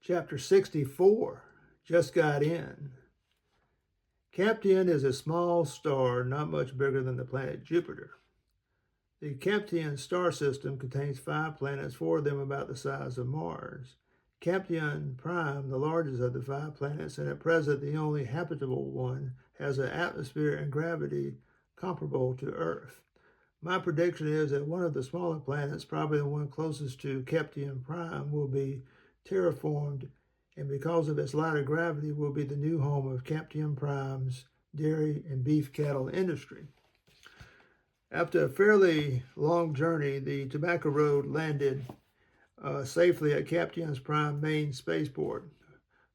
Chapter 64, Just Got In. Captain is a small star not much bigger than the planet Jupiter. The Captain star system contains 5 planets, 4 of them about the size of Mars. Captain Prime, the largest of the 5 planets, and at present the only habitable one, has an atmosphere and gravity comparable to Earth. My prediction is that one of the smaller planets, probably the one closest to Captain Prime, will be terraformed, and because of its lighter gravity, will be the new home of Captain Prime's dairy and beef cattle industry. After a fairly long journey, the Tobacco Road landed safely at Captain Prime's main spaceport.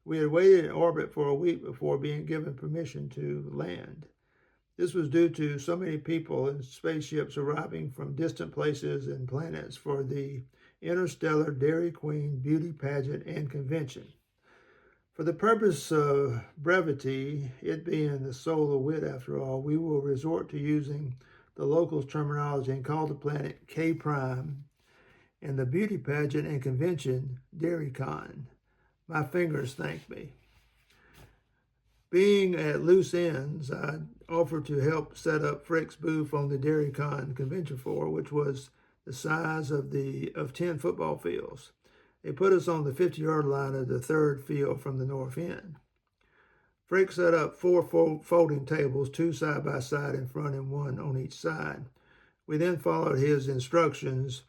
We had waited in orbit for a week before being given permission to land. This was due to so many people and spaceships arriving from distant places and planets for the Interstellar Dairy Queen Beauty Pageant and Convention. For the purpose of brevity, it being the soul of wit after all, we will resort to using the locals' terminology and call the planet K Prime and the beauty pageant and convention DairyCon. My fingers thank me. Being at loose ends, I offered to help set up Frick's booth on the DairyCon convention floor, which was the size of 10 football fields. They put us on the 50-yard line of the third field from the north end. Frick set up 4 folding tables, 2 side by side in front and 1 on each side. We then followed his instructions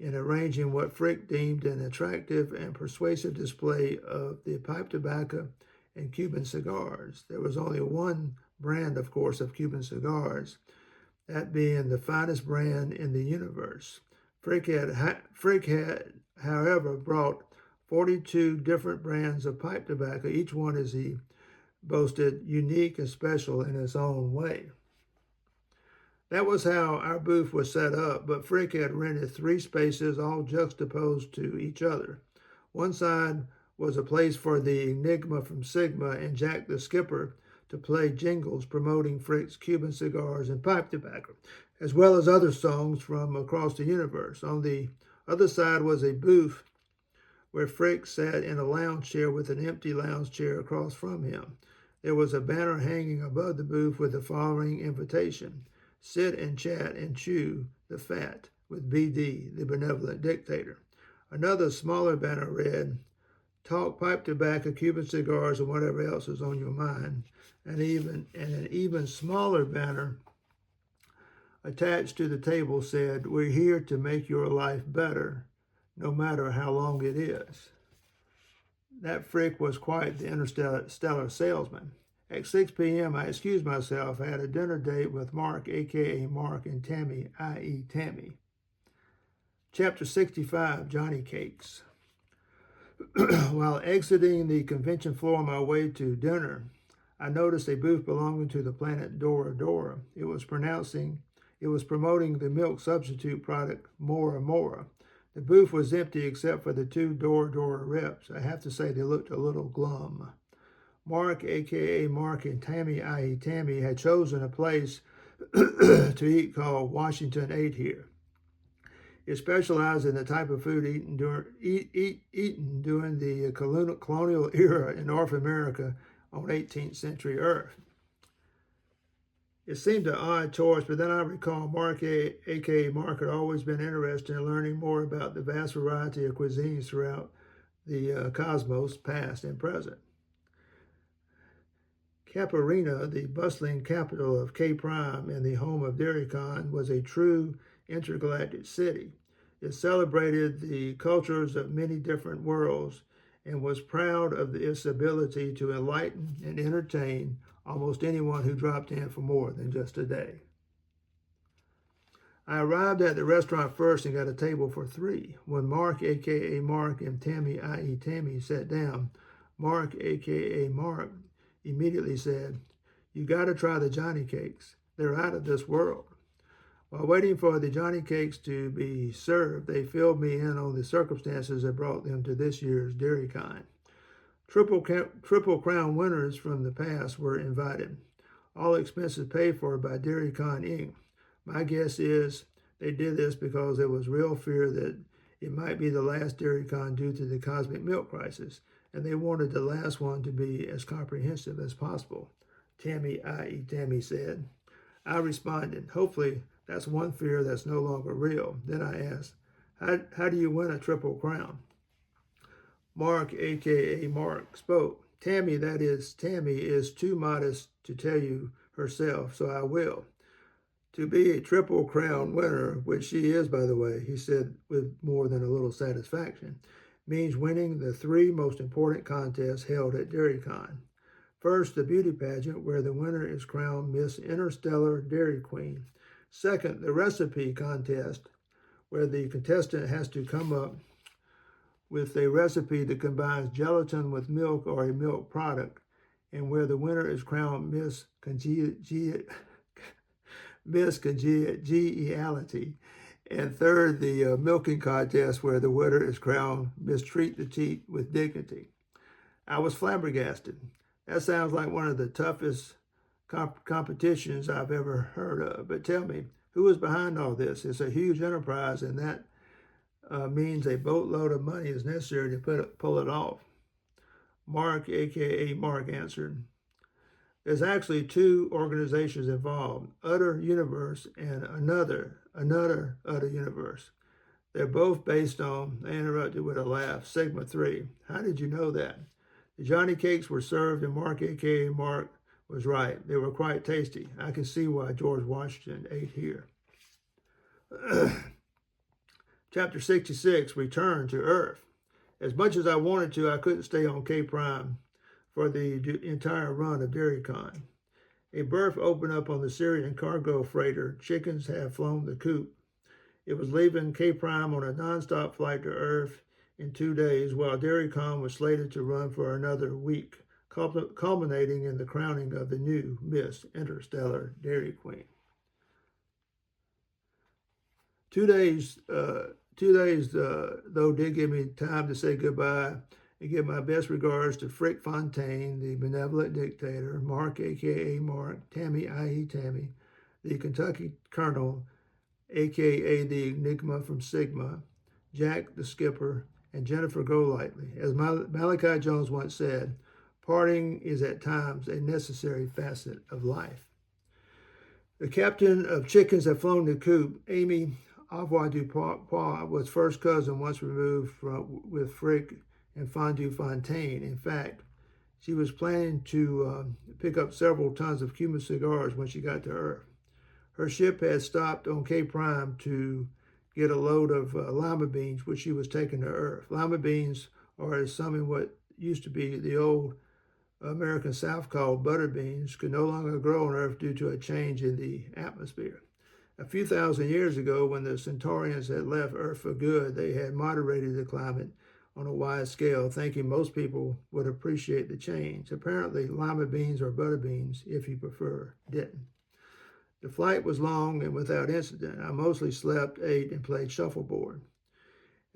in arranging what Frick deemed an attractive and persuasive display of the pipe tobacco and Cuban cigars. There was only one brand, of course, of Cuban cigars, that being the finest brand in the universe. Frick had, however, brought 42 different brands of pipe tobacco, each one, as he boasted, unique and special in its own way. That was how our booth was set up, but Frick had rented 3 spaces, all juxtaposed to each other. One side was a place for the Enigma from Sigma and Jack the Skipper to play jingles promoting Frick's Cuban cigars and pipe tobacco, as well as other songs from across the universe. On the other side was a booth where Frick sat in a lounge chair with an empty lounge chair across from him. There was a banner hanging above the booth with the following invitation: sit and chat and chew the fat with BD, the benevolent dictator. Another smaller banner read, talk pipe tobacco, Cuban cigars, and whatever else is on your mind. And an even smaller banner attached to the table said, we're here to make your life better, no matter how long it is. That Frick was quite the interstellar salesman. At 6 p.m., I excused myself. I had a dinner date with Mark, a.k.a. Mark, and Tammy, i.e. Tammy. Chapter 65, Johnny Cakes. While exiting the convention floor on my way to dinner, I noticed a booth belonging to the planet Dora Dora. It was promoting the milk substitute product Mora Mora. The booth was empty except for the 2 Dora Dora reps. I have to say they looked a little glum. Mark, a.k.a. Mark, and Tammy, i.e. Tammy, had chosen a place to eat called Washington 8 here. It specialized in the type of food eaten during the colonial era in North America on 18th century Earth. It seemed an odd choice, but then I recall Mark, a.k.a. Mark, had always been interested in learning more about the vast variety of cuisines throughout the cosmos, past and present. Caparina, the bustling capital of K Prime and the home of DairyCon, was a true intergalactic city. It celebrated the cultures of many different worlds and was proud of its ability to enlighten and entertain almost anyone who dropped in for more than just a day. I arrived at the restaurant first and got a table for 3. When Mark, a.k.a. Mark, and Tammy, i.e. Tammy, sat down, Mark, a.k.a. Mark, immediately said, you got to try the Johnny Cakes. They're out of this world. While waiting for the Johnny Cakes to be served, they filled me in on the circumstances that brought them to this year's DairyCon. Triple Crown winners from the past were invited. All expenses paid for by DairyCon Inc. My guess is they did this because there was real fear that It might be the last dairy con due to the cosmic milk crisis, and they wanted the last one to be as comprehensive as possible. Tammy, i.e. Tammy, said. I responded, hopefully that's one fear that's no longer real. Then I asked, how do you win a triple crown? Mark, a.k.a. Mark, spoke. Tammy, is too modest to tell you herself, so I will. To be a triple crown winner, which she is, by the way, he said with more than a little satisfaction, means winning the 3 most important contests held at DairyCon. First, the beauty pageant, where the winner is crowned Miss Interstellar Dairy Queen. Second, the recipe contest, where the contestant has to come up with a recipe that combines gelatin with milk or a milk product, and where the winner is crowned Miss Congeniality. And third, the milking contest, where the winner is crowned Mistreat the Teat with Dignity. I was flabbergasted. That sounds like one of the toughest competitions I've ever heard of. But tell me, who is behind all this? It's a huge enterprise, and that means a boatload of money is necessary to pull it off. Mark, a.k.a. Mark, answered. There's actually 2 organizations involved, Utter Universe and another Utter Universe. They're both based on, I interrupted with a laugh, Sigma 3. How did you know that? The Johnny cakes were served, and Mark, a.k.a. Mark, was right. They were quite tasty. I can see why George Washington ate here. Chapter 66, Return to Earth. As much as I wanted to, I couldn't stay on K Prime for the entire run of DairyCon. A berth opened up on the Syrian cargo freighter. Chickens had flown the coop. It was leaving K Prime on a nonstop flight to Earth in 2 days, while DairyCon was slated to run for another week, culminating in the crowning of the new Miss Interstellar Dairy Queen. 2 days, though, did give me time to say goodbye and give my best regards to Frick Fontaine, the benevolent dictator, Mark, a.k.a. Mark, Tammy, i.e. Tammy, the Kentucky Colonel, a.k.a. the Enigma from Sigma, Jack the Skipper, and Jennifer Golightly. As Malachi Jones once said, parting is at times a necessary facet of life. The captain of Chickens That Flown the Coop, Amy Avoirdupois, was first cousin once removed with Frick and Fondue Fontaine. In fact, she was planning to pick up several tons of Cuban cigars when she got to Earth. Her ship had stopped on Cape Prime to get a load of lima beans, which she was taking to Earth. Lima beans are some in what used to be the old American South called butter beans, could no longer grow on Earth due to a change in the atmosphere. A few thousand years ago, when the Centaurians had left Earth for good, they had moderated the climate on a wide scale, thinking most people would appreciate the change. Apparently, lima beans or butter beans, if you prefer, didn't. The flight was long and without incident. I mostly slept, ate, and played shuffleboard.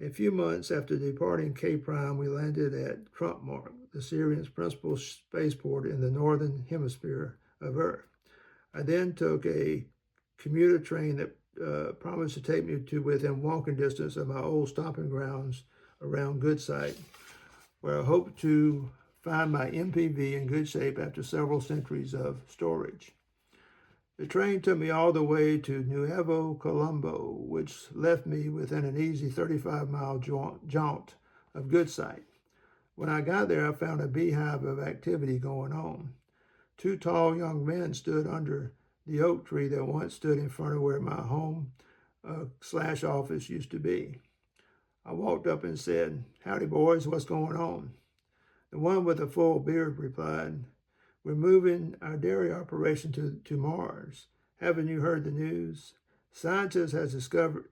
A few months after departing Cape Prime, we landed at Trumpmark, the Syrian's principal spaceport in the northern hemisphere of Earth. I then took a commuter train that promised to take me to within walking distance of my old stomping grounds around Goodsite, where I hoped to find my MPV in good shape after several centuries of storage. The train took me all the way to Nuevo Colombo, which left me within an easy 35-mile jaunt of Goodsite. When I got there, I found a beehive of activity going on. 2 tall young men stood under the oak tree that once stood in front of where my home/office used to be. I walked up and said, "Howdy, boys, what's going on?" The one with a full beard replied, "We're moving our dairy operation to Mars. Haven't you heard the news? Scientists have discovered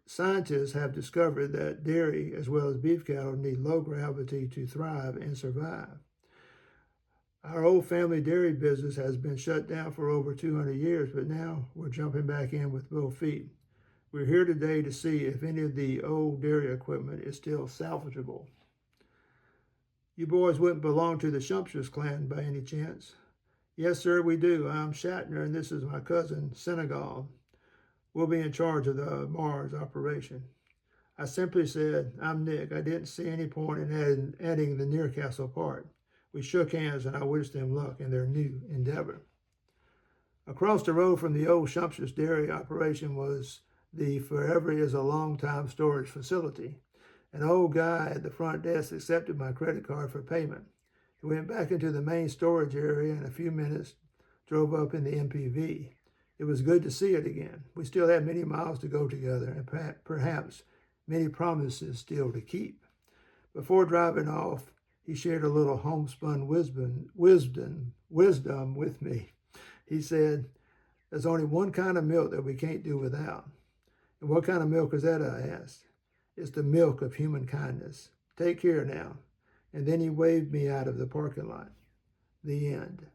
that dairy, as well as beef cattle, need low gravity to thrive and survive. Our old family dairy business has been shut down for over 200 years, but now we're jumping back in with both feet. We're here today to see if any of the old dairy equipment is still salvageable." "You boys wouldn't belong to the Shumpshires clan by any chance?" "Yes, sir, we do. I'm Shatner, and this is my cousin, Senegal. We'll be in charge of the Mars operation." I simply said, "I'm Nick. I didn't see any point in adding the Newcastle part." We shook hands, and I wished them luck in their new endeavor. Across the road from the old Shumpster's dairy operation was the Forever is a Long Time storage facility. An old guy at the front desk accepted my credit card for payment. He went back into the main storage area and in a few minutes drove up in the MPV. It was good to see it again. We still had many miles to go together and perhaps many promises still to keep. Before driving off, he shared a little homespun wisdom with me. He said, "There's only one kind of milk that we can't do without." "And what kind of milk is that?" I asked. "It's the milk of human kindness. Take care now." And then he waved me out of the parking lot. The end.